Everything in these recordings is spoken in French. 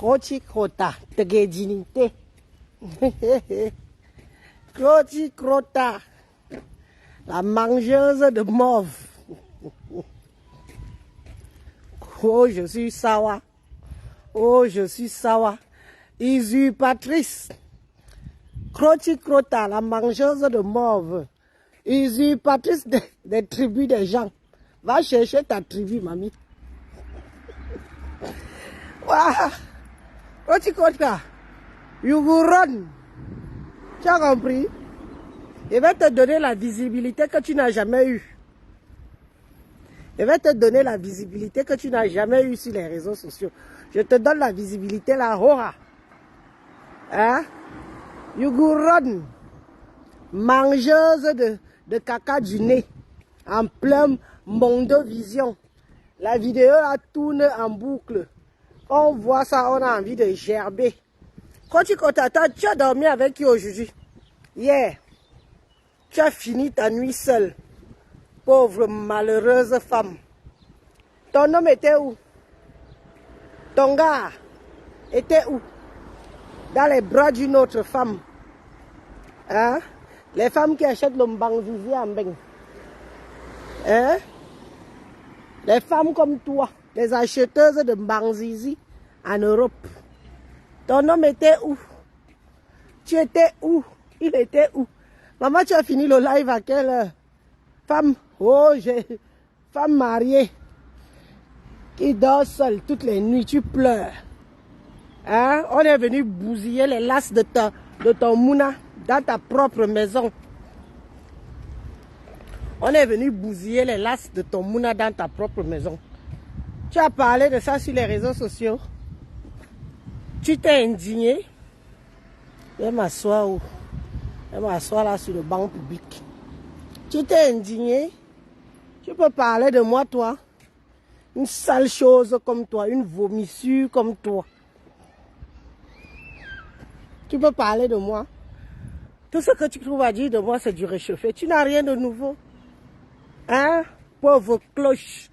Croci crota, tegedinité. Croci crota, la mangeuse de mauve. Oh, je suis sawa. Oh, je suis sawa. Usurpatrice. Croci crota, la mangeuse de mauve. Usurpatrice des tribus des gens. Va chercher ta tribu, mamie. Waouh! Croci crota. You will run. Tu as compris? Je vais te donner la visibilité que tu n'as jamais eue. Je vais te donner la visibilité que tu n'as jamais eue sur les réseaux sociaux. Je te donne la visibilité, la hora. Hein? You go run. Mangeuse de caca du nez. En plein Mondovision. La vidéo là tourne en boucle. On voit ça, on a envie de gerber. Quand tu as dormi avec qui aujourd'hui? Hier. Tu as fini ta nuit seule. Pauvre malheureuse femme. Ton homme était où? Ton gars était où? Dans les bras d'une autre femme. Hein? Les femmes qui achètent le mbangzizi en beng. Hein? Les femmes comme toi, les acheteuses de mbangzizi en Europe. Ton homme était où? Tu étais où? Il était où? Maman, tu as fini le live à quelle heure? Femme, oh, femme mariée qui dort seule toutes les nuits, tu pleures. Hein? On est venu bousiller les lasses de ton mouna dans ta propre maison. On est venu bousiller les lasses de ton mouna dans ta propre maison. Tu as parlé de ça sur les réseaux sociaux. Tu t'es indigné. Je vais m'asseoir où? Je vais m'asseoir là sur le banc public. Tu t'es indigné. Tu peux parler de moi, toi. Une sale chose comme toi, une vomissure comme toi. Tu peux parler de moi. Tout ce que tu trouves à dire de moi, c'est du réchauffé. Tu n'as rien de nouveau. Hein? Pauvre cloche.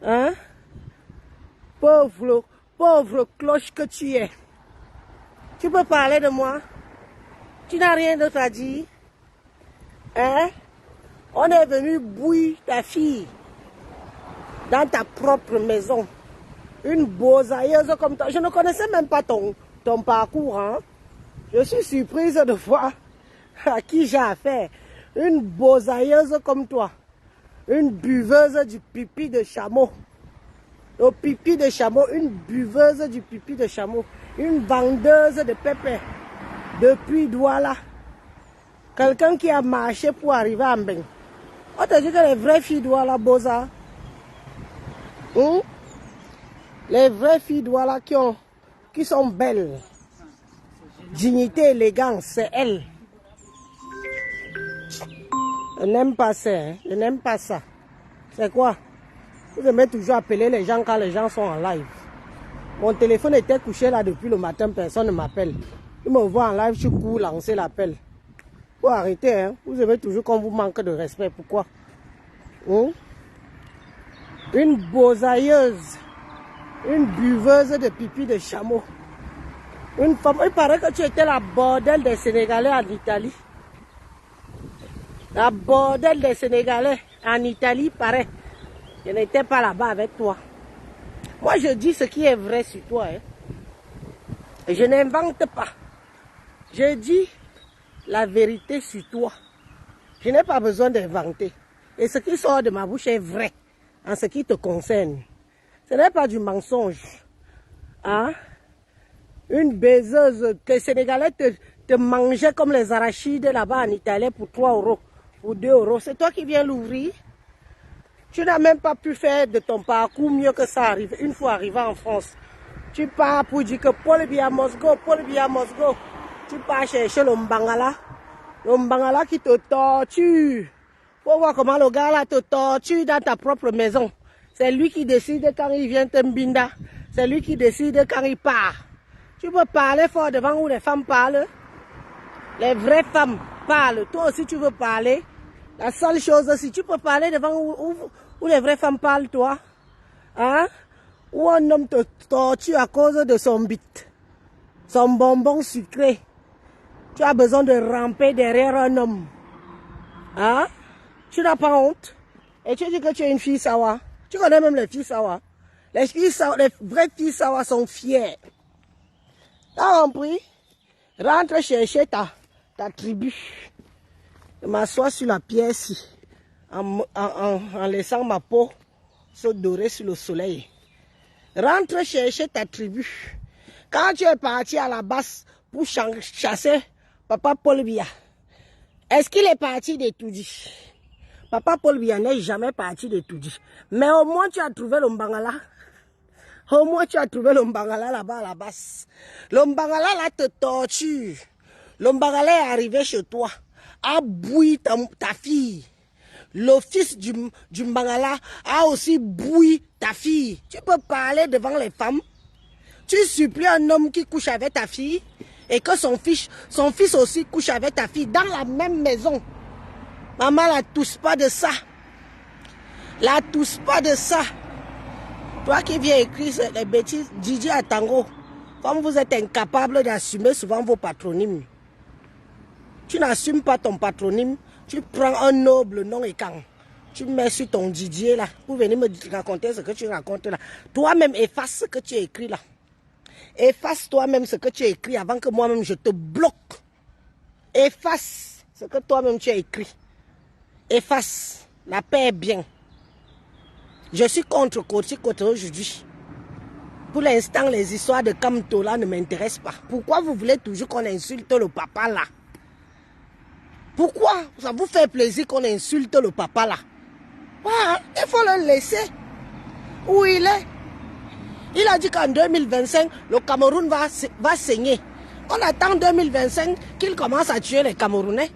Hein? Pauvre cloche que tu es. Tu peux parler de moi. Tu n'as rien d'autre à dire. Hein? On est venu bouillir ta fille dans ta propre maison. Une beausailleuse comme toi. Je ne connaissais même pas ton parcours. Hein? Je suis surprise de voir à qui j'ai affaire. Une beausailleuse comme toi. Une buveuse du pipi de chameau. Au pipi de chameau. Une buveuse du pipi de chameau. Une vendeuse de pépé. Depuis Douala. Quelqu'un qui a marché pour arriver à Mbeng. On te dit que les vraies filles Douala, Boza. Les vraies filles Douala qui sont belles. Dignité, élégance, c'est elles. Je n'aime pas ça. Hein? Je n'aime pas ça. C'est quoi? Vous aimez toujours appeler les gens quand les gens sont en live. Mon téléphone était couché là depuis le matin, personne ne m'appelle. Ils me voient en live, je cours lancer l'appel. Faut arrêter, hein? Vous aimez toujours qu'on vous manque de respect. Pourquoi? Une beausailleuse. Une buveuse de pipi de chameau. Une femme, il paraît que tu étais la bordelle des Sénégalais en Italie. La bordelle des Sénégalais en Italie, paraît. Je n'étais pas là-bas avec toi. Moi, je dis ce qui est vrai sur toi. Hein. Je n'invente pas. Je dis la vérité sur toi. Je n'ai pas besoin d'inventer. Et ce qui sort de ma bouche est vrai en ce qui te concerne. Ce n'est pas du mensonge. Hein? Une baiseuse, les Sénégalais te mangeaient comme les arachides là-bas en Italie pour 3 euros, pour 2 euros. C'est toi qui viens l'ouvrir. Tu n'as même pas pu faire de ton parcours mieux que ça arrive. Une fois arrivé en France, tu pars pour dire que Paul Biya Mosgo. Tu pars chercher le Mbangala. Le Mbangala qui te torture. Faut voir comment le gars là te torture dans ta propre maison. C'est lui qui décide quand il vient te mbinda. C'est lui qui décide quand il part. Tu peux parler fort devant où les femmes parlent. Les vraies femmes parlent. Toi aussi tu veux parler. La seule chose, si tu peux parler devant où les vraies femmes parlent, toi. Hein? Où un homme te torture à cause de son bit, son bonbon sucré. Tu as besoin de ramper derrière un homme. Hein? Tu n'as pas honte? Et tu dis que tu es une fille sawa. Tu connais même les filles sawa. Les vraies filles sawa sont fières. T'as compris? Rentre chercher ta tribu. Je m'assois sur la pierre ici. En laissant ma peau se dorer sur le soleil. Rentre chercher ta tribu. Quand tu es parti à la base pour chasser Papa Paul Biya, est-ce qu'il est parti de Toudi? Papa Paul Biya n'est jamais parti de Toudi. Mais au moins tu as trouvé le Mbangala. Au moins tu as trouvé le Mbangala là-bas à la base. Le Mbangala là te torture. Le Mbangala est arrivé chez toi, a bouilli ta fille. Le fils du Mbangala a aussi bouilli ta fille. Tu peux parler devant les femmes. Tu supplies un homme qui couche avec ta fille et que son fils aussi couche avec ta fille dans la même maison. Maman, la touche pas de ça. La touche pas de ça. Toi qui viens écrire les bêtises, Didier Atango, comme vous êtes incapable d'assumer souvent vos patronymes. Tu n'assumes pas ton patronyme, tu prends un noble nom et quand tu mets sur ton Didier là, pour venir me raconter ce que tu racontes là. Toi-même, efface ce que tu as écrit là. Efface toi-même ce que tu as écrit avant que moi-même je te bloque. Efface ce que toi-même tu as écrit. Efface. La paix est bien. Je suis contre Côté aujourd'hui. Pour l'instant, les histoires de Kamtola ne m'intéressent pas. Pourquoi vous voulez toujours qu'on insulte le papa là? Pourquoi ça vous fait plaisir qu'on insulte le papa là? Ah, il faut le laisser où il est. Il a dit qu'en 2025, le Cameroun va saigner. On attend 2025 qu'il commence à tuer les Camerounais.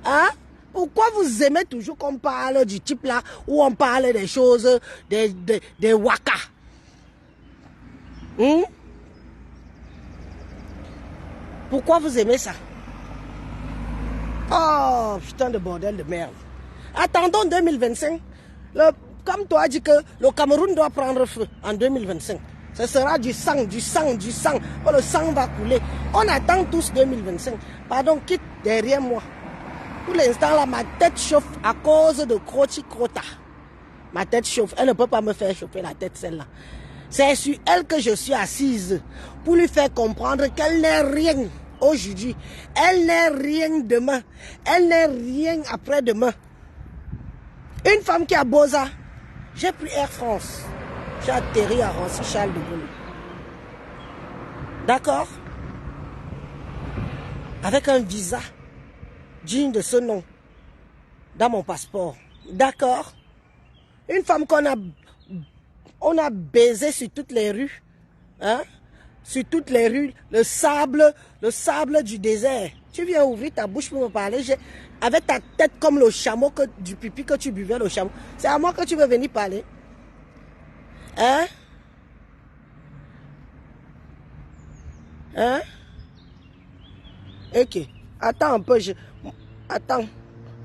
Hein? Pourquoi vous aimez toujours qu'on parle du type là où on parle des choses, des waka? Pourquoi vous aimez ça? Oh, putain de bordel de merde. Attendons 2025. Comme toi dit que le Cameroun doit prendre feu en 2025. Ce sera du sang, du sang, du sang. Oh, le sang va couler. On attend tous 2025. Pardon, quitte derrière moi. Pour l'instant, là, ma tête chauffe à cause de Kroti Krota. Ma tête chauffe. Elle ne peut pas me faire chauffer la tête, celle-là. C'est sur elle que je suis assise pour lui faire comprendre qu'elle n'est rien aujourd'hui. Elle n'est rien demain. Elle n'est rien après-demain. Une femme qui a Boza. J'ai pris Air France. J'ai atterri à Roissy-Charles de Gaulle. D'accord? Avec un visa digne de ce nom dans mon passeport. D'accord? Une femme qu'on a baisé sur toutes les rues. Hein? Sur toutes les rues. Le sable du désert. Tu viens ouvrir ta bouche pour me parler. Avec ta tête comme le chameau, du pipi que tu buvais, le chameau. C'est à moi que tu veux venir parler. Hein? Hein? Ok. Attends un peu. Attends.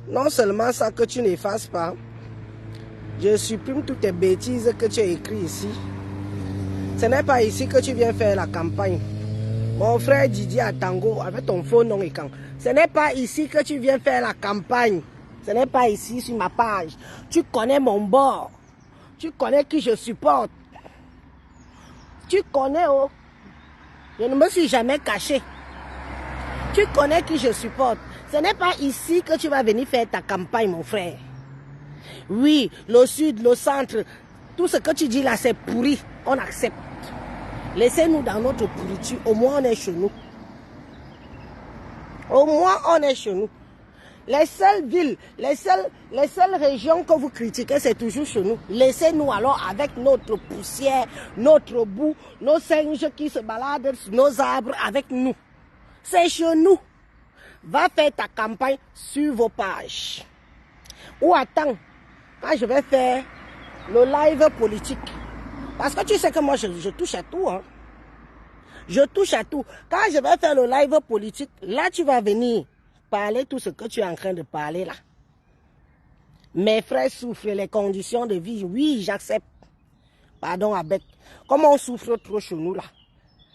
Non seulement ça que tu n'effaces pas. Je supprime toutes tes bêtises que tu as écrites ici. Ce n'est pas ici que tu viens faire la campagne. Mon frère Didier Atango, avec ton faux nom et quand. Ce n'est pas ici que tu viens faire la campagne. Ce n'est pas ici sur ma page. Tu connais mon bord. Tu connais qui je supporte. Tu connais, oh. Je ne me suis jamais caché. Tu connais qui je supporte. Ce n'est pas ici que tu vas venir faire ta campagne, mon frère. Oui, le sud, le centre, tout ce que tu dis là, c'est pourri. On accepte. Laissez-nous dans notre pourriture. Au moins, on est chez nous. Au moins, on est chez nous. Les seules villes, les seules régions que vous critiquez, c'est toujours chez nous. Laissez-nous alors avec notre poussière, notre boue, nos singes qui se baladent sur nos arbres avec nous. C'est chez nous. Va faire ta campagne sur vos pages. Ou attends, quand je vais faire le live politique. Parce que tu sais que moi, je touche à tout. Hein. Je touche à tout. Quand je vais faire le live politique, là, tu vas venir parler tout ce que tu es en train de parler là. Mes frères souffrent, les conditions de vie. Oui, j'accepte. Pardon, Comme on souffre trop chez nous là,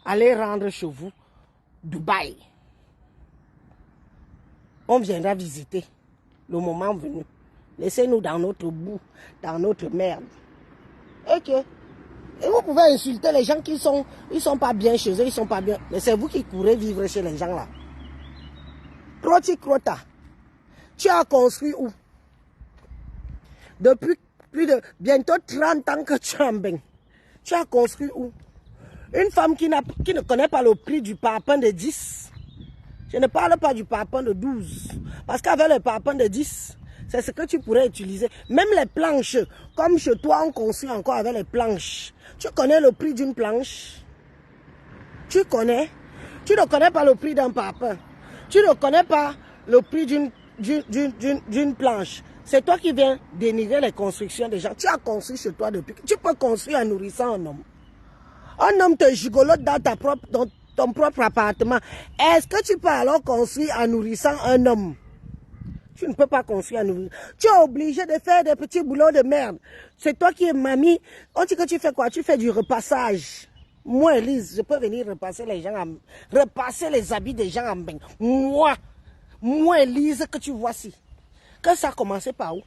allez rendre chez vous Dubaï. On viendra visiter le moment venu. Laissez-nous dans notre boue, dans notre merde. Ok. Et vous pouvez insulter les gens qui sont pas bien chez eux, ils sont pas bien. Mais c'est vous qui courez vivre chez les gens là. Croti crota. Tu as construit où? Depuis plus de bientôt 30 ans que tu es en bain. Tu as construit où? Une femme qui ne connaît pas le prix du parpaing de 10. Je ne parle pas du parpaing de 12. Parce qu'avec le parpaing de 10, c'est ce que tu pourrais utiliser. Même les planches, comme chez toi, on construit encore avec les planches. Tu connais le prix d'une planche? Tu connais? Tu ne connais pas le prix d'un parpaing. Tu ne connais pas le prix d'une planche. C'est toi qui viens dénigrer les constructions des gens. Tu as construit chez toi depuis. Tu peux construire en nourrissant un homme. Un homme te gigolote dans ton propre appartement. Est-ce que tu peux alors construire en nourrissant un homme? Tu ne peux pas construire en nourrissant. Tu es obligé de faire des petits boulots de merde. C'est toi qui es mamie. On dit que tu fais quoi? Tu fais du repassage. Moi, Elise, je peux venir repasser repasser les habits des gens en bain. Moi, Elise, que tu vois si. Que ça a commencé par où?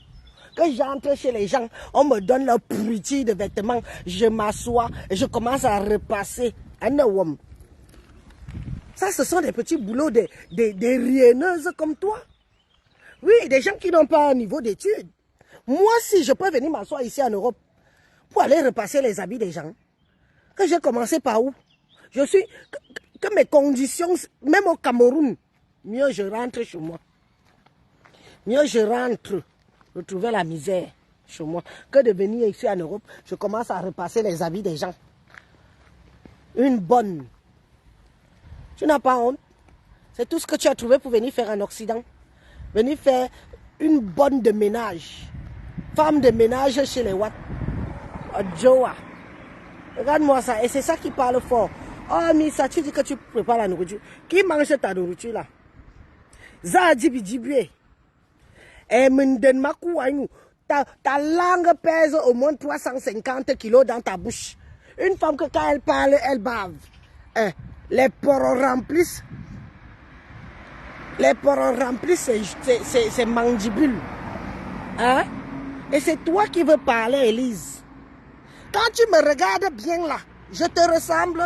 Que j'entre chez les gens, on me donne leur pourriture de vêtements, je m'assois et je commence à repasser. Ça, ce sont des petits boulots des rienneuses comme toi. Oui, des gens qui n'ont pas un niveau d'études. Moi, si je peux venir m'asseoir ici en Europe pour aller repasser les habits des gens, que j'ai commencé par où? Je suis... Que mes conditions, même au Cameroun, mieux je rentre chez moi. Mieux je rentre, retrouver la misère chez moi, que de venir ici en Europe, je commence à repasser les habits des gens. Une bonne. Tu n'as pas honte? C'est tout ce que tu as trouvé pour venir faire en Occident. Venir faire une bonne de ménage. Femme de ménage chez les Wat. Joa. Regarde-moi ça. Et c'est ça qui parle fort. Oh, Missa, tu dis que tu prépares la nourriture. Qui mange ta nourriture là? Zadibidibie. Et ta langue pèse au moins 350 kilos dans ta bouche. Une femme que quand elle parle, elle bave. Les poros remplissent. Les poros remplissent ses mandibules. Hein? Et c'est toi qui veux parler, Elise. Quand tu me regardes bien là, je te ressemble.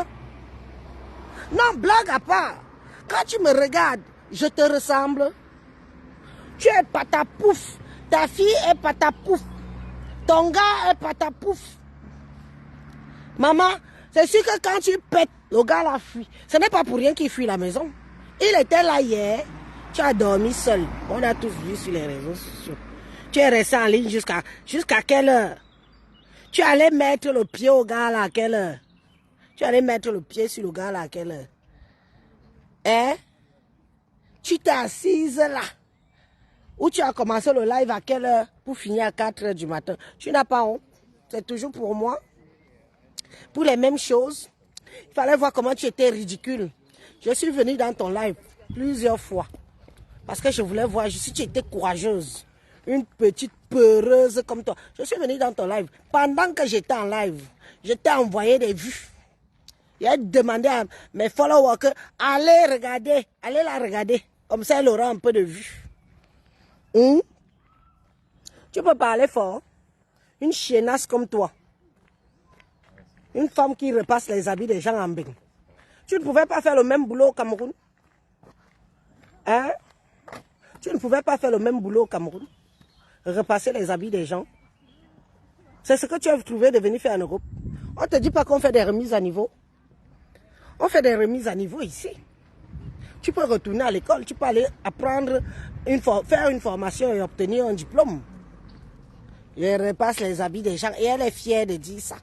Non, blague à part. Quand tu me regardes, je te ressemble. Tu es patapouf. Ta fille est patapouf. Ton gars est patapouf. Maman, c'est sûr que quand tu pètes, le gars l'a fui. Ce n'est pas pour rien qu'il fuit la maison. Il était là hier. Tu as dormi seul. On a tous vu sur les réseaux sociaux. Tu es resté en ligne jusqu'à quelle heure? Tu allais mettre le pied au gars là à quelle heure? Tu allais mettre le pied sur le gars là à quelle heure? Hein? Tu t'es assise là. Ou tu as commencé le live à quelle heure pour finir à 4 heures du matin? Tu n'as pas honte. C'est toujours pour moi. Pour les mêmes choses. Il fallait voir comment tu étais ridicule. Je suis venue dans ton live plusieurs fois. Parce que je voulais voir si tu étais courageuse. Une petite peureuse comme toi. Je suis venue dans ton live. Pendant que j'étais en live, je t'ai envoyé des vues. J'ai demandé à mes followers que allez regarder, allez la regarder. Comme ça, elle aura un peu de vues. Tu peux parler fort. Une chiennasse comme toi. Une femme qui repasse les habits des gens en bain. Tu ne pouvais pas faire le même boulot au Cameroun? Hein? Tu ne pouvais pas faire le même boulot au Cameroun? Repasser les habits des gens? C'est ce que tu as trouvé de venir faire en Europe. On ne te dit pas qu'on fait des remises à niveau. On fait des remises à niveau ici. Tu peux retourner à l'école, tu peux aller apprendre, faire une formation et obtenir un diplôme. Je repasse les habits des gens et elle est fière de dire ça.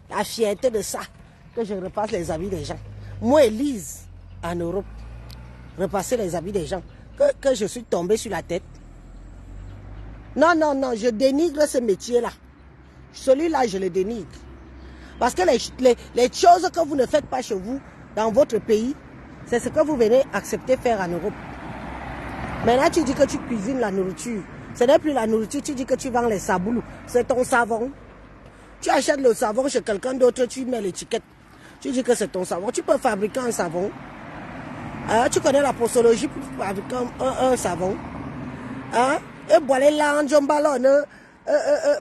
La fierté de ça, que je repasse les habits des gens. Moi, Elise, en Europe, repasser les habits des gens, que je suis tombée sur la tête. Non, non, non, je dénigre ce métier-là. Celui-là, je le dénigre. Parce que les choses que vous ne faites pas chez vous, dans votre pays, c'est ce que vous venez accepter faire en Europe. Maintenant, tu dis que tu cuisines la nourriture. Ce n'est plus la nourriture, tu dis que tu vends les saboulous. C'est ton savon. Tu achètes le savon chez quelqu'un d'autre, tu mets l'étiquette. Tu dis que c'est ton savon. Tu peux fabriquer un savon. Tu connais la posologie pour fabriquer un savon. Et voilà là, on ballonne.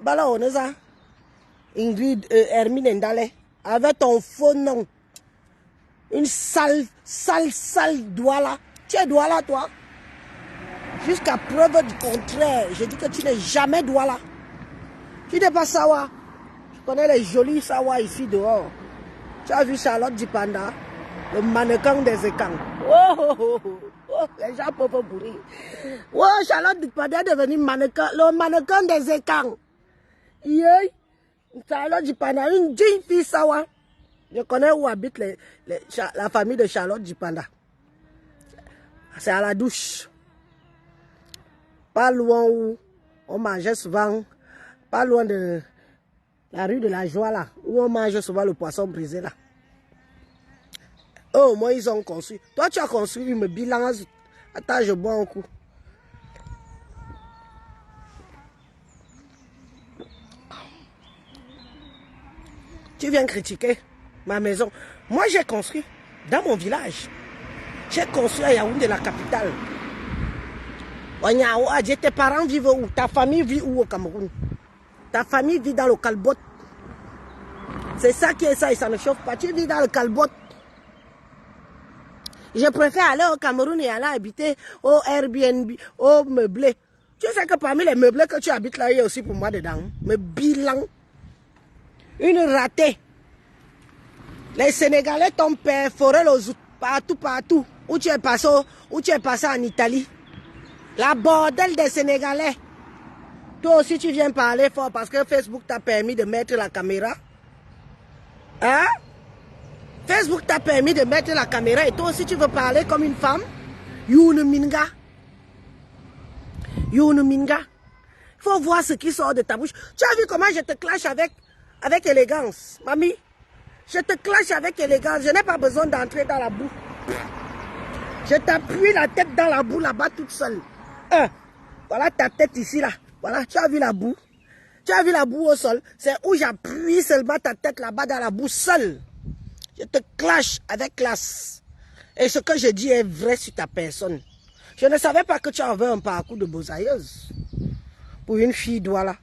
Ballonne ça. Ingrid Hermine Ndale. Avec ton faux nom. Une sale douala. Tu es douala, toi. Jusqu'à preuve du contraire. Je dis que tu n'es jamais douala. Tu n'es pas sawa. Je connais les jolis sawa ici dehors. Tu as vu Charlotte Dipanda, le mannequin des écangs. Les gens peuvent mourir. Oh, Charlotte Dipanda est devenue le mannequin des écangs. Charlotte Dipanda, une digne fille sawa. Je connais où habite la famille de Charlotte Dipanda. C'est à la douche. Pas loin où on mangeait souvent, pas loin de la rue de la Joie là, où on mange souvent le poisson brisé là. Oh, moi ils ont construit. Toi tu as construit une bilan. Attends, je bois un coup. Tu viens critiquer ma maison. Moi j'ai construit dans mon village. J'ai construit à Yaoundé, la capitale. Tes parents vivent où? Ta famille vit où au Cameroun? Ta famille vit dans le Calbot. C'est ça qui est ça et ça ne chauffe pas. Tu vis dans le Calbot. Je préfère aller au Cameroun et aller habiter au Airbnb, au meublé. Tu sais que parmi les meublés que tu habites là, il y a aussi pour moi dedans. Mais bilan. Une ratée. Les Sénégalais t'ont perforé le zout partout. Où tu es passé en Italie. La bordel des Sénégalais. Toi aussi tu viens parler fort parce que Facebook t'a permis de mettre la caméra. Hein? Facebook t'a permis de mettre la caméra et toi aussi tu veux parler comme une femme. Youn Minga. Il faut voir ce qui sort de ta bouche. Tu as vu comment je te clash avec élégance, mamie? Je te clash avec élégance. Je n'ai pas besoin d'entrer dans la boue. Je t'appuie la tête dans la boue là-bas toute seule. Voilà ta tête ici là. Voilà, tu as vu la boue. Tu as vu la boue au sol. C'est où j'appuie seulement ta tête là-bas dans la boue seule. Je te clash avec classe. Et ce que je dis est vrai sur ta personne. Je ne savais pas que tu avais un parcours de bossailleuse. Pour une fille douala.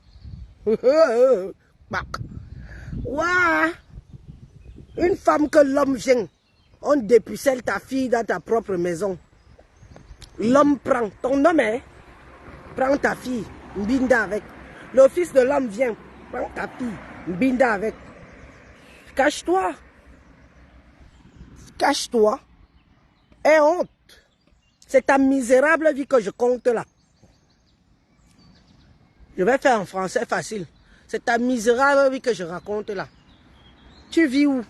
Ouah. Une femme que l'homme vient. On dépucelle ta fille dans ta propre maison. L'homme prend. Ton homme, hein? Prends ta fille. Mbinda avec. Le fils de l'homme vient. Prends ta fille. Mbinda avec. Cache-toi. Cache-toi. Et honte. C'est ta misérable vie que je compte là. Je vais faire en français facile. C'est ta misérable vie que je raconte là. Tu vis où?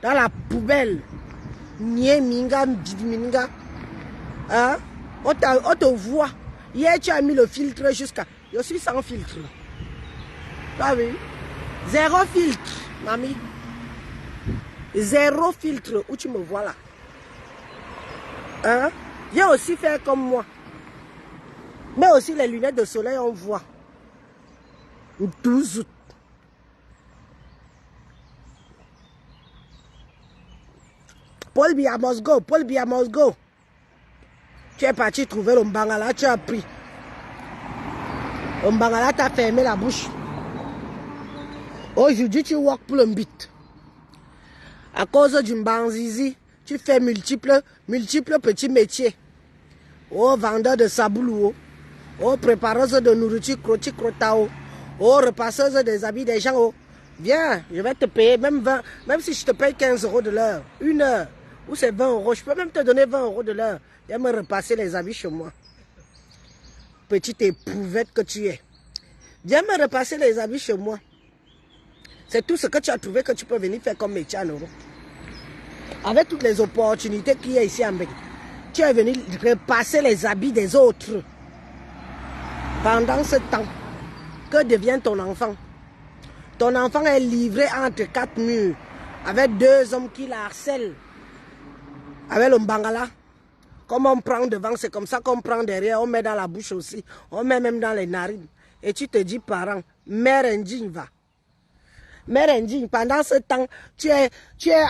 Dans la poubelle. Nye minga, minga. Hein? On te voit. Hier, tu as mis le filtre jusqu'à... Je suis sans filtre. Tu as vu? Zéro filtre, mamie. Zéro filtre où tu me vois là. Hein? Viens aussi faire comme moi. Mais aussi les lunettes de soleil, on voit. 12 août. Paul Biya must go. Paul Biya must go. Tu es parti trouver le Mbangala, tu as pris. Le Mbangala t'a fermé la bouche. Aujourd'hui, tu walk pour le mbit. À cause du Mbanzizi, tu fais multiples petits métiers. Oh, vendeur de saboulou. Oh, prépareuse de nourriture, crotao. Oh, repasseuse des habits des gens. Oh. Viens, je vais te payer même si je te paye 15 € de l'heure. Une heure. Ou c'est 20 €. Je peux même te donner 20 € de l'heure. Viens me repasser les habits chez moi. Petite éprouvette que tu es. Viens me repasser les habits chez moi. C'est tout ce que tu as trouvé que tu peux venir faire comme métier en Europe. Avec toutes les opportunités qu'il y a ici en Belgique. Tu es venu repasser les habits des autres. Pendant ce temps, que devient ton enfant? Ton enfant est livré entre 4 murs. Avec 2 hommes qui la harcèlent. Avec le Mbangala. Comme on prend devant, c'est comme ça qu'on prend derrière. On met dans la bouche aussi. On met même dans les narines. Et tu te dis, parent, mère indigne va. mère indigne, pendant ce temps, tu es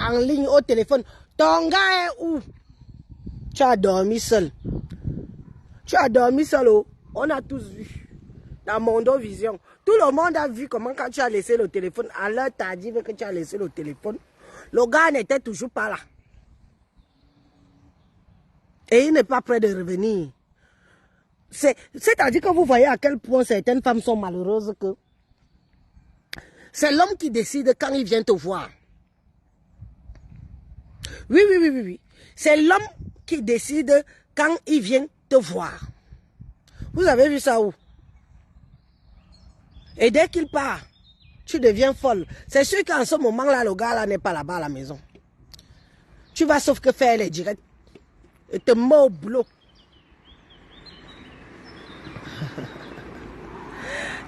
en ligne au téléphone. Ton gars est où? Tu as dormi seul. Tu as dormi seul, oh. On a tous vu. Dans Mondo Vision. Tout le monde a vu comment quand tu as laissé le téléphone, à l'heure tardive que tu as laissé le téléphone, le gars n'était toujours pas là. Et il n'est pas prêt de revenir. C'est-à-dire que vous voyez à quel point certaines femmes sont malheureuses que c'est l'homme qui décide quand il vient te voir. Oui, oui, oui, oui, oui. C'est l'homme qui décide quand il vient te voir. Vous avez vu ça où? Et dès qu'il part, tu deviens folle. C'est sûr qu'en ce moment-là, le gars là n'est pas là-bas à la maison. Tu vas sauf que faire les directs. Et te mets au boulot.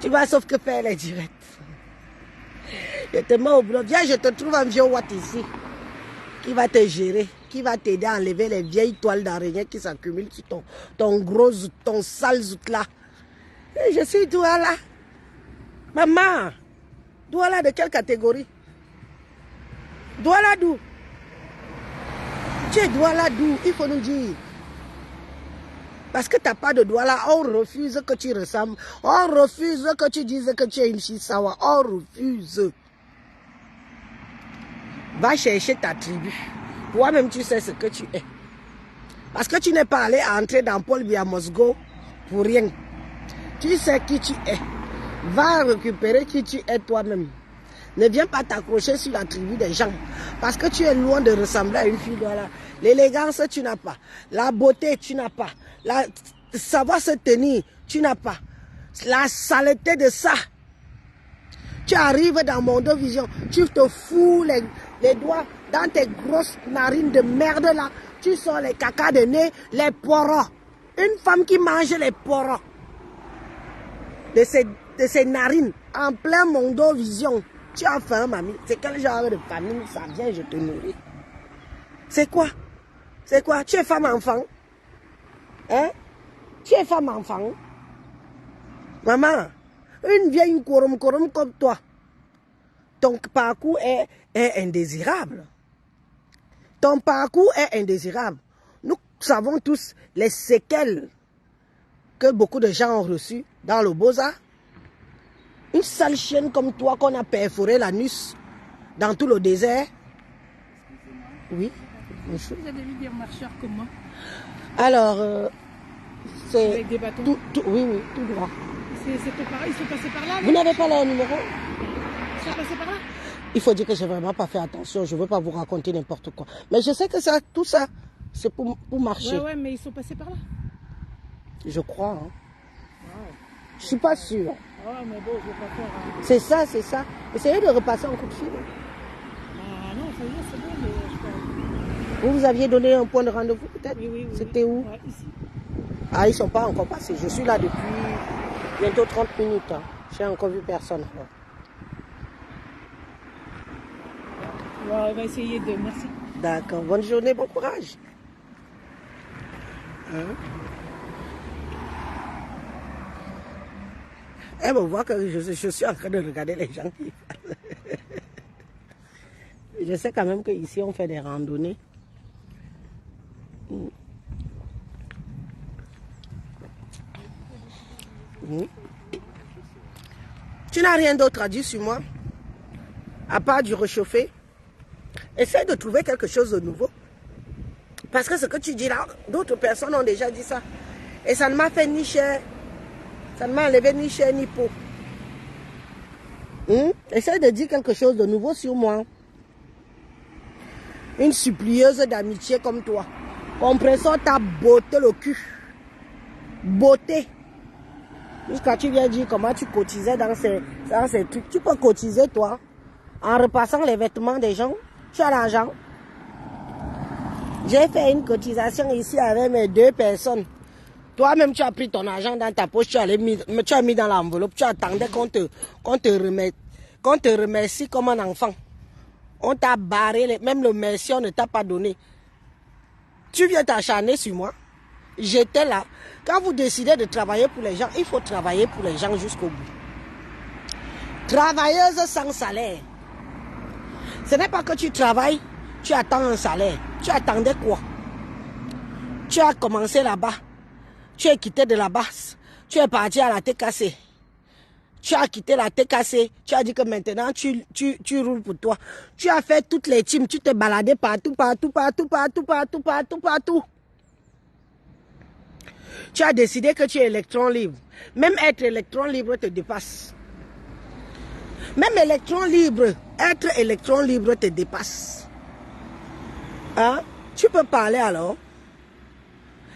Tu vas sauf que faire les directs. Et te mets au boulot. Viens, je te trouve un vieux Watt ici. Qui va te gérer. Qui va t'aider à enlever les vieilles toiles d'araignée qui s'accumulent sur ton gros zout, ton sale zout là. Et je suis Douala. Maman. Douala de quelle catégorie? Douala d'où? Tu es Douala d'où? Il faut nous dire. Parce que tu n'as pas de Douala, on refuse que tu ressembles. On refuse que tu dises que tu es une Chisawa. On refuse. Va chercher ta tribu. Toi-même, tu sais ce que tu es. Parce que tu n'es pas allé entrer dans Paul Biya Mosgo pour rien. Tu sais qui tu es. Va récupérer qui tu es toi-même. Ne viens pas t'accrocher sur la tribu des gens. Parce que tu es loin de ressembler à une fille. Voilà. L'élégance, tu n'as pas. La beauté, tu n'as pas. Savoir se tenir, tu n'as pas. La saleté de ça. Tu arrives dans Mondo Vision, tu te fous les doigts dans tes grosses narines de merde là. Tu sors les caca de nez, les poros. Une femme qui mange les poros de ses narines en plein Mondo Vision. Tu as faim, mamie. C'est quel genre de famille ça vient, je te nourris. C'est quoi? C'est quoi? Tu es femme-enfant? Hein? Tu es femme-enfant? Maman, une vieille korom comme toi. Ton parcours est indésirable. Ton parcours est indésirable. Nous savons tous les séquelles que beaucoup de gens ont reçues dans le Beaux-Arts. Une sale chienne comme toi qu'on a perforé l'anus dans tout le désert. Oui. Vous avez vu des marcheurs comme moi? Alors, c'est... Avec des bâtons? Oui, oui, tout droit. Ils sont passés par là? Vous n'avez pas leur numéro? Ils sont passés par là? Il faut dire que je n'ai vraiment pas fait attention. Je ne veux pas vous raconter n'importe quoi. Mais je sais que ça, tout ça, c'est pour marcher. Ouais, mais ils sont passés par là. Je crois. Hein. Wow. Je ne suis pas sûre. Ah, mais bon, je vais pas faire... C'est ça, c'est ça. Essayez de repasser un coup de fil. Ah non, ça y est, c'est bon, mais je crois... Vous aviez donné un point de rendez-vous peut-être? Oui. C'était où? Ouais, ici. Ah, ils ne sont pas encore passés. Je suis là depuis bientôt 30 minutes. Hein. Je n'ai encore vu personne. Ouais, on va essayer de... Merci. D'accord. Bonne journée, bon courage. Hein? Elle me voit que je suis en train de regarder les gens qui parlent. Je sais quand même qu'ici, on fait des randonnées. Tu n'as rien d'autre à dire sur moi, à part du réchauffé. Essaye de trouver quelque chose de nouveau. Parce que ce que tu dis là, d'autres personnes ont déjà dit ça. Et ça ne m'a fait ni cher. Ça ne m'a enlevé ni chair ni peau. Essaye de dire quelque chose de nouveau sur moi. Une supplieuse d'amitié comme toi. Compressons ta beauté le cul. Beauté. Jusqu'à tu viens dire comment tu cotisais dans ces trucs. Tu peux cotiser toi. En repassant les vêtements des gens. Tu as l'argent. J'ai fait une cotisation ici avec mes 2 personnes. Toi-même, tu as pris ton argent dans ta poche, tu as mis dans l'enveloppe, tu attendais qu'on te remercie comme un enfant. On t'a barré, même le merci, on ne t'a pas donné. Tu viens t'acharner sur moi. J'étais là. Quand vous décidez de travailler pour les gens, il faut travailler pour les gens jusqu'au bout. Travailleuse sans salaire. Ce n'est pas que tu travailles, tu attends un salaire. Tu attendais quoi? Tu as commencé là-bas. Tu es quitté de là-bas. Tu es parti à la TKC. Tu as quitté la TKC. Tu as dit que maintenant, tu roules pour toi. Tu as fait toutes les teams. Tu te baladais partout. Tu as décidé que tu es électron libre. Même être électron libre te dépasse. Même électron libre, être électron libre te dépasse. Hein? Tu peux parler alors?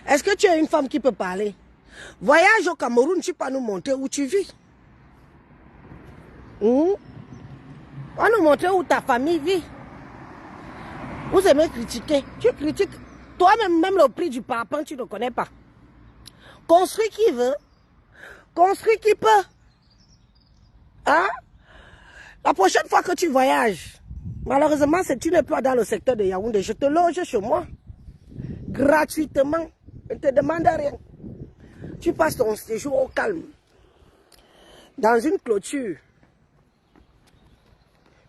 Est-ce que tu es une femme qui peut parler? Voyage au Cameroun, tu peux nous montrer où tu vis. On va nous montrer où ta famille vit. Vous aimez critiquer. Tu critiques. Toi-même, même le prix du parpaing, tu ne connais pas. Construis qui veut. Construis qui peut. Hein? La prochaine fois que tu voyages, malheureusement, si tu n'es pas dans le secteur de Yaoundé, je te loge chez moi. Gratuitement. Je ne te demande rien. Tu passes ton séjour au calme. Dans une clôture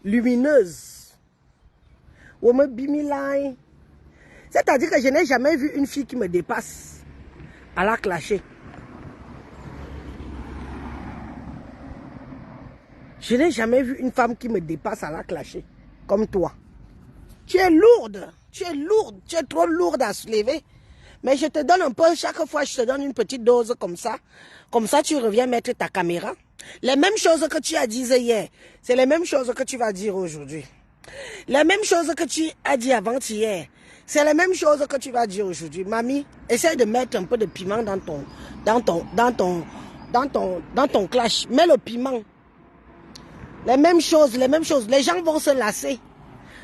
lumineuse. C'est-à-dire que je n'ai jamais vu une fille qui me dépasse à la clasher. Je n'ai jamais vu une femme qui me dépasse à la clasher, comme toi. Tu es lourde, tu es trop lourde à se lever. Mais je te donne un peu, chaque fois je te donne une petite dose comme ça. Comme ça tu reviens mettre ta caméra. Les mêmes choses que tu as dit hier, c'est les mêmes choses que tu vas dire aujourd'hui. Les mêmes choses que tu as dit avant-hier, c'est les mêmes choses que tu vas dire aujourd'hui. Mamie, essaye de mettre un peu de piment dans ton clash. Mets le piment. Les mêmes choses. Les gens vont se lasser.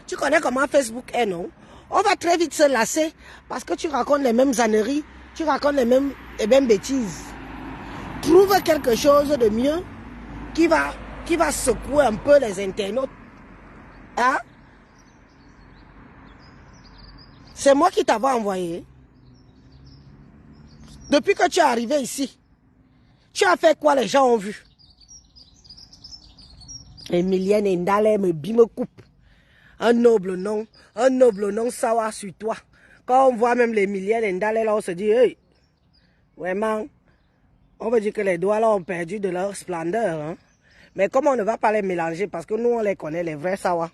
Tu connais comment Facebook est, non? On va très vite se lasser parce que tu racontes les mêmes âneries, tu racontes les mêmes bêtises. Trouve quelque chose de mieux qui va secouer un peu les internautes. Hein? C'est moi qui t'avais envoyé. Depuis que tu es arrivé ici, tu as fait quoi les gens ont vu? Emilienne Ndale me coupe. Un noble nom sawa sur toi. Quand on voit même les Emilienne Ndale là, on se dit, hey, vraiment, on veut dire que les doigts là ont perdu de leur splendeur. Hein? Mais comme on ne va pas les mélanger, parce que nous on les connaît, les vrais sawa.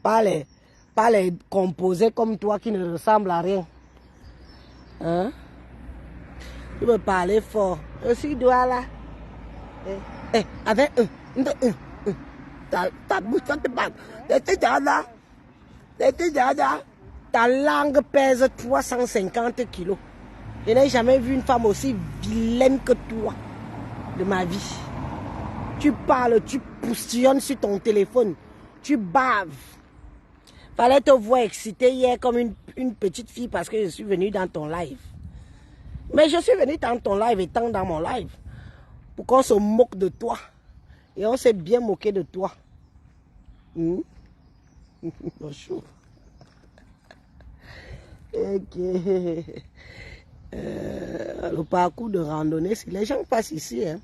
Pas les composés comme toi qui ne ressemblent à rien. Hein? Tu veux parler fort. Aussi doigt là. Avec ta bouche, ta langue pèse 350 kilos. Je n'ai jamais vu une femme aussi vilaine que toi de ma vie. Tu parles, tu poussillonnes sur ton téléphone, tu baves. Fallait te voir excitée hier comme une petite fille parce que je suis venue dans ton live. Mais je suis venue dans ton live étant dans mon live. Pour qu'on se moque de toi. Et on s'est bien moqué de toi. Bonjour. Okay. Le parcours de randonnée, si les gens passent ici, hein.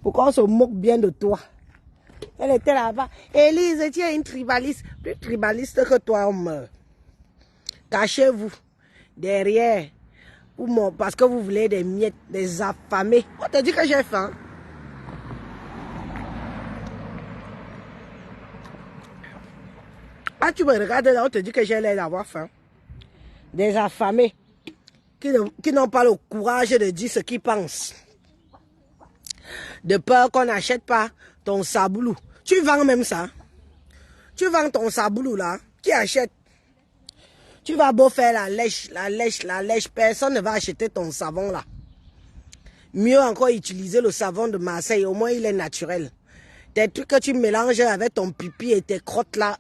Pour qu'on se moque bien de toi. Elle était là-bas. Élise, tu es une tribaliste. Plus tribaliste que toi, homme. Cachez-vous derrière. Parce que vous voulez des miettes, des affamés. On te dit que j'ai faim. Ah, tu me regardes là, on te dit que j'ai l'air d'avoir faim. Des affamés qui n'ont pas le courage de dire ce qu'ils pensent. De peur qu'on n'achète pas ton saboulou. Tu vends même ça. Tu vends ton saboulou là. Qui achète? Tu vas beau faire la lèche. Personne ne va acheter ton savon là. Mieux encore utiliser le savon de Marseille. Au moins il est naturel. Des trucs que tu mélanges avec ton pipi et tes crottes là.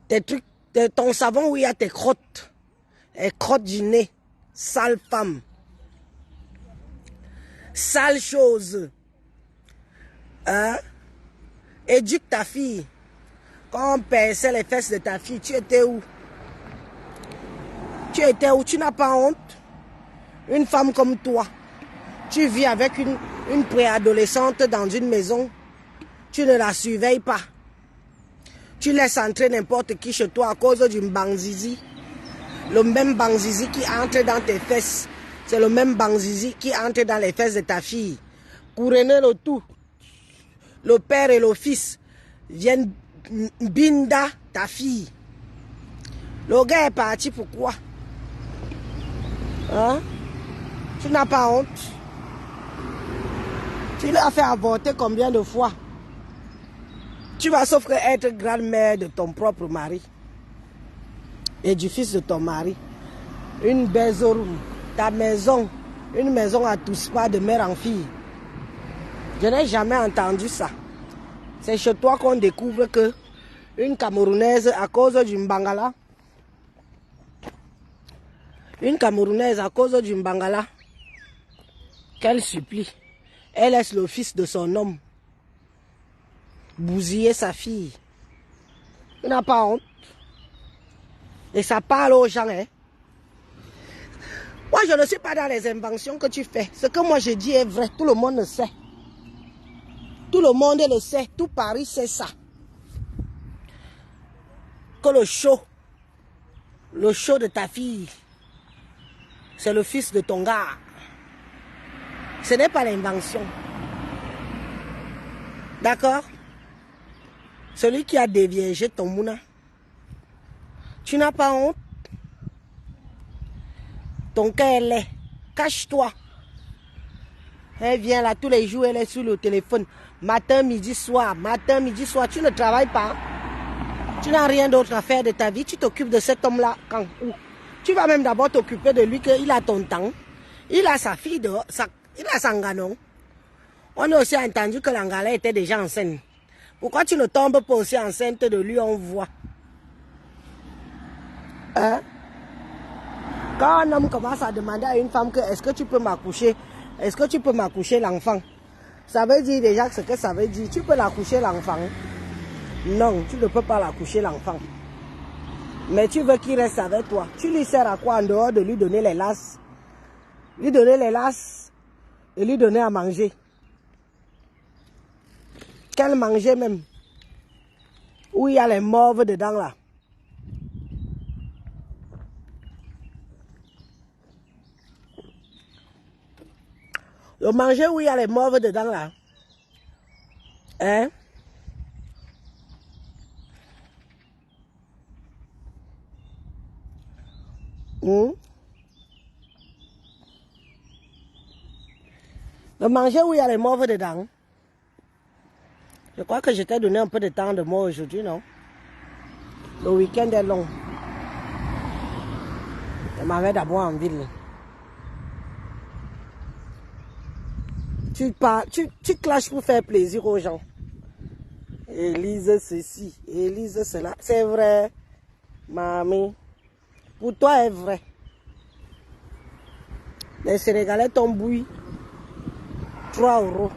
Des trucs, ton savon où il y a tes crottes. Les crottes du nez. Sale femme. Sale chose. Hein? Éduque ta fille. Quand on perçait les fesses de ta fille, tu étais où? Tu étais où? Tu n'as pas honte? Une femme comme toi, tu vis avec une une préadolescente dans une maison, tu ne la surveilles pas. Tu laisses entrer n'importe qui chez toi à cause d'une bangzizi. Le même bangzizi qui entre dans tes fesses, c'est le même bangzizi qui entre dans les fesses de ta fille. Couronner le tout. Le père et le fils viennent binda ta fille. Le gars est parti pourquoi? Hein? Tu n'as pas honte? Tu l'as fait avorter combien de fois? Tu vas sauf que être grand-mère de ton propre mari et du fils de ton mari. Une bezorum, ta maison, une maison à tous pas de mère en fille. Je n'ai jamais entendu ça. C'est chez toi qu'on découvre que une Camerounaise, à cause du Bangala, une Camerounaise, à cause du Bangala, qu'elle supplie, elle laisse le fils de son homme bousiller sa fille. Tu n'as pas honte. Et ça parle aux gens, hein. Moi, je ne suis pas dans les inventions que tu fais. Ce que moi je dis est vrai. Tout le monde le sait. Tout le monde le sait. Tout Paris sait ça. Que le show de ta fille, c'est le fils de ton gars. Ce n'est pas l'invention. D'accord? Celui qui a déviégé ton mouna. Tu n'as pas honte? Ton cœur est laid. Cache-toi. Elle vient là tous les jours, elle est sur le téléphone. Matin, midi, soir. Matin, midi, soir. Tu ne travailles pas. Tu n'as rien d'autre à faire de ta vie. Tu t'occupes de cet homme-là quand? Où? Tu vas même d'abord t'occuper de lui, qu'il a ton temps. Il a sa fille dehors. Il a son ganon. On a aussi entendu que l'Angala était déjà enceinte. Pourquoi tu ne tombes pas aussi enceinte de lui, on voit? Hein? Quand un homme commence à demander à une femme que est-ce que tu peux m'accoucher? Est-ce que tu peux m'accoucher l'enfant? Ça veut dire déjà ce que ça veut dire. Tu peux l'accoucher l'enfant? Non, tu ne peux pas l'accoucher l'enfant. Mais tu veux qu'il reste avec toi. Tu lui sers à quoi en dehors de lui donner les lasses? Lui donner les lasses et lui donner à manger. Qu'elle mangeait même. Où il y a les morves dedans là. Le manger où il y a les morves dedans là. Hein? Le manger où il y a les morves dedans. Je crois que je t'ai donné un peu de temps de moi aujourd'hui, non? Le week-end est long. Je m'en vais d'abord en ville. Tu clashes pour faire plaisir aux gens. Élise ceci, Élise cela. C'est vrai, mamie. Pour toi, c'est vrai. Les Sénégalais t'embouillent 3 €.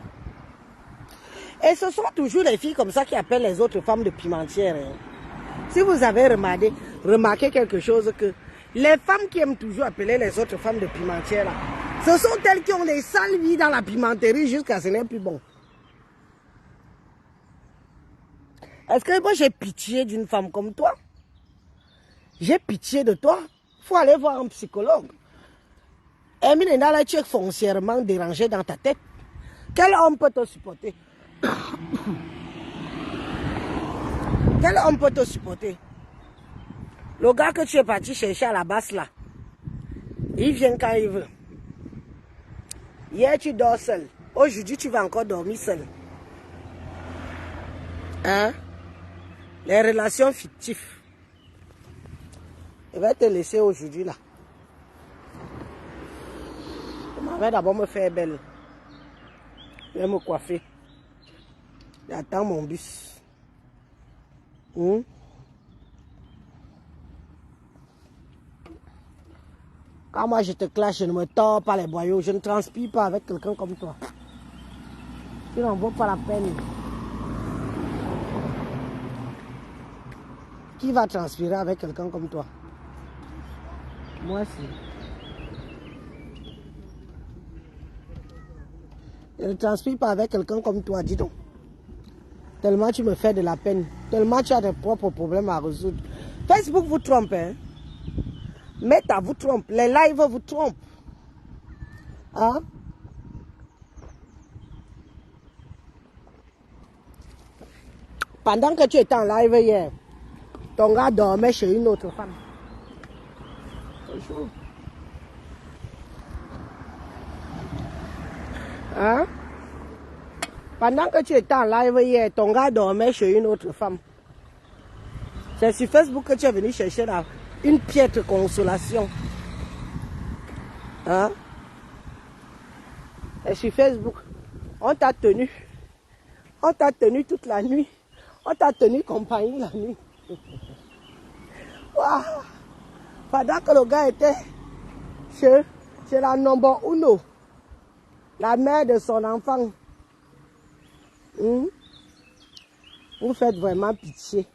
Et ce sont toujours les filles comme ça qui appellent les autres femmes de pimentières. Hein. Si vous avez remarqué quelque chose, que les femmes qui aiment toujours appeler les autres femmes de pimentières, là, ce sont elles qui ont des sales vies dans la pimenterie jusqu'à ce n'est plus bon. Est-ce que moi j'ai pitié d'une femme comme toi? J'ai pitié de toi. Il faut aller voir un psychologue. Emine Ndala, tu es foncièrement dérangé dans ta tête. Quel homme peut te supporter? Quel homme peut te supporter? Le gars que tu es parti chercher à la base là, il vient quand il veut. Hier tu dors seul. Aujourd'hui tu vas encore dormir seul. Hein? Les relations fictives. Je vais te laisser aujourd'hui là. Je vais d'abord me faire belle. Je vais me coiffer. J'attends mon bus. Quand moi je te clash, je ne me tords pas les boyaux. Je ne transpire pas avec quelqu'un comme toi. Tu n'en vaut pas la peine. Qui va transpirer avec quelqu'un comme toi? Moi aussi. Je ne transpire pas avec quelqu'un comme toi, dis donc. Tellement tu me fais de la peine. Tellement tu as tes propres problèmes à résoudre. Facebook vous trompe, hein. Meta vous trompe. Les lives vous trompent. Hein? Pendant que tu étais en live hier, ton gars dormait chez une autre femme. C'est chaud. Hein? Pendant que tu étais en live hier, ton gars dormait chez une autre femme. C'est sur Facebook que tu es venu chercher là, une piètre consolation. Hein? C'est sur Facebook. On t'a tenu. On t'a tenu toute la nuit. On t'a tenu compagnie la nuit. Wow. Pendant que le gars était chez la number uno, la mère de son enfant. Vous faites vraiment pitié.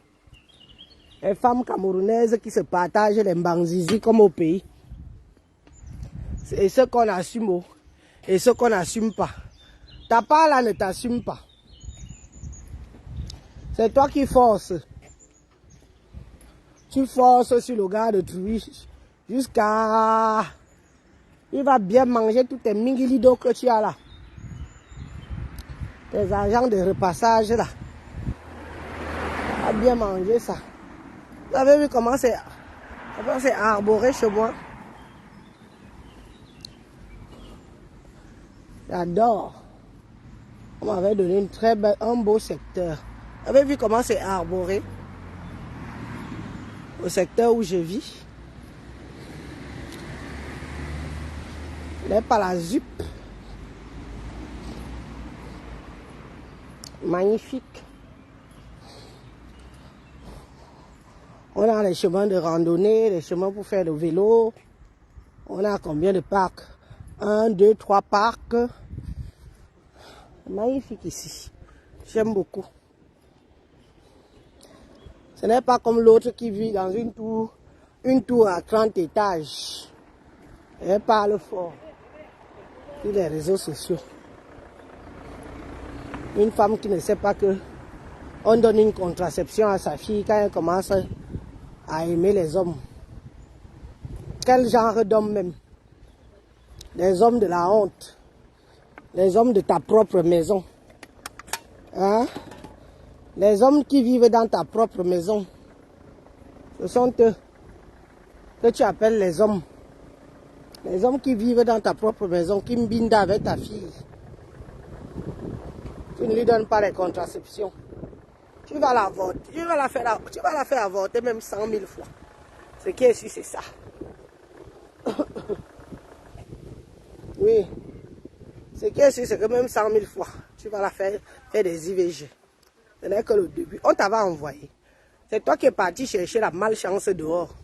Les femmes camerounaises qui se partagent les mbanzizi comme au pays. C'est ce qu'on assume et ce qu'on n'assume pas. Ta part là ne t'assume pas. C'est toi qui forces. Tu forces sur le gars de Trouy jusqu'à... Il va bien manger tous tes mingilidos que tu as là. Tes agents de repassage là. Il va bien manger ça. Vous avez vu comment c'est arboré chez moi? J'adore. On m'avait donné un beau secteur. Vous avez vu comment c'est arboré? Au secteur où je vis. N'est pas la ZUP. Magnifique. On a les chemins de randonnée, les chemins pour faire le vélo. On a combien de parcs? 1, 2, 3 parcs. Magnifique ici. J'aime beaucoup. Ce n'est pas comme l'autre qui vit dans une tour à 30 étages. Elle parle fort sur les réseaux sociaux. Une femme qui ne sait pas que on donne une contraception à sa fille quand elle commence à aimer les hommes. Quel genre d'homme même? Les hommes de la honte. Les hommes de ta propre maison. Hein? Les hommes qui vivent dans ta propre maison. Ce sont eux que tu appelles les hommes. Les hommes qui vivent dans ta propre maison, qui mbindent avec ta fille. Tu ne lui donnes pas les contraceptions. Tu vas la faire avorter même 100 000 fois. Ce qui est sûr, c'est ça. Oui. Ce qui est sûr, c'est que même 100 000 fois, tu vas la faire des IVG. Ce n'est que le début. On t'avait envoyé. C'est toi qui es parti chercher la malchance dehors.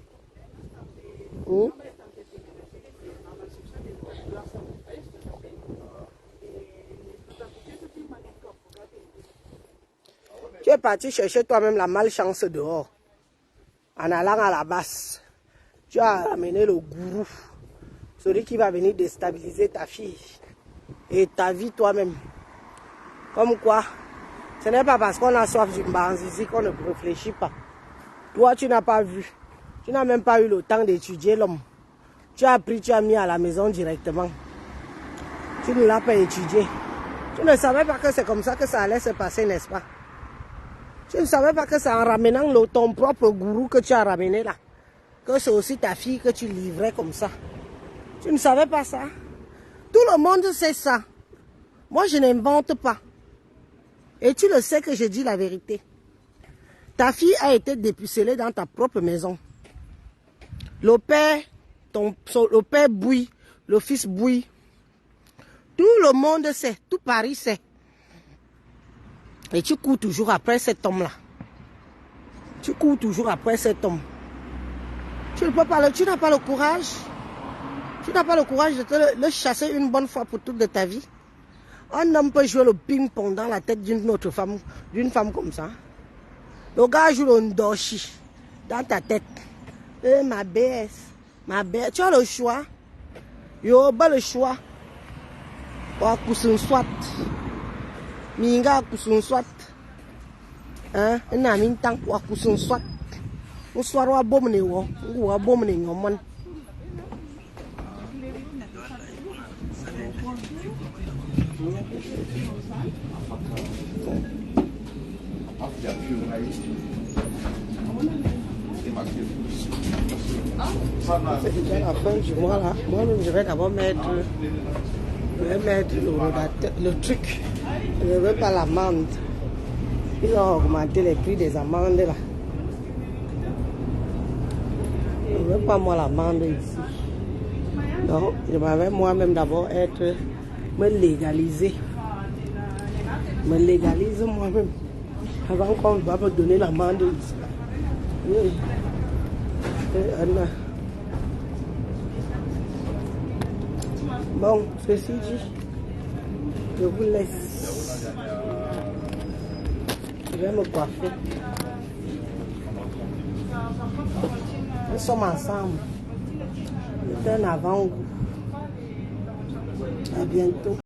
Tu es parti chercher toi-même la malchance dehors. En allant à la base. Tu as amené le gourou. Celui qui va venir déstabiliser ta fille. Et ta vie toi-même. Comme quoi, ce n'est pas parce qu'on a soif du banzizi qu'on ne réfléchit pas. Toi, tu n'as pas vu. Tu n'as même pas eu le temps d'étudier l'homme. Tu as pris, tu as mis à la maison directement. Tu ne l'as pas étudié. Tu ne savais pas que c'est comme ça que ça allait se passer, n'est-ce pas? Tu ne savais pas que c'est en ramenant ton propre gourou que tu as ramené là. Que c'est aussi ta fille que tu livrais comme ça. Tu ne savais pas ça? Tout le monde sait ça. Moi, je n'invente pas. Et tu le sais que je dis la vérité. Ta fille a été dépucelée dans ta propre maison. Le père bouille, le fils bouille. Tout le monde sait, tout Paris sait. Et tu cours toujours après cet homme-là. Tu cours toujours après cet homme. Tu n'as pas le courage. Tu n'as pas le courage de le chasser une bonne fois pour toute de ta vie. Un homme peut jouer le ping-pong dans la tête d'une autre femme, d'une femme comme ça. Le gars joue le ndoshi dans ta tête. Ma baisse. Tu as le choix. Yo, le choix. Wa kusun swat. Minga kusun swat. Hein, na min tang wa kusun swat. On swat wa bom ne wo. Wa bom ne ngomon. C'est déjà la fin du mois là. Moi-même, je vais d'abord mettre le truc. Je ne veux pas l'amende. Ils ont augmenté les prix des amendes là. Je ne veux pas moi l'amende ici. Donc, je vais moi-même d'abord me légaliser. Me légalise moi-même. Avant qu'on va me donner l'amende ici. Oui. Bon, ceci dit, je vous laisse. Je vais me coiffer. Nous sommes ensemble. C'est un avant-goût. À bientôt.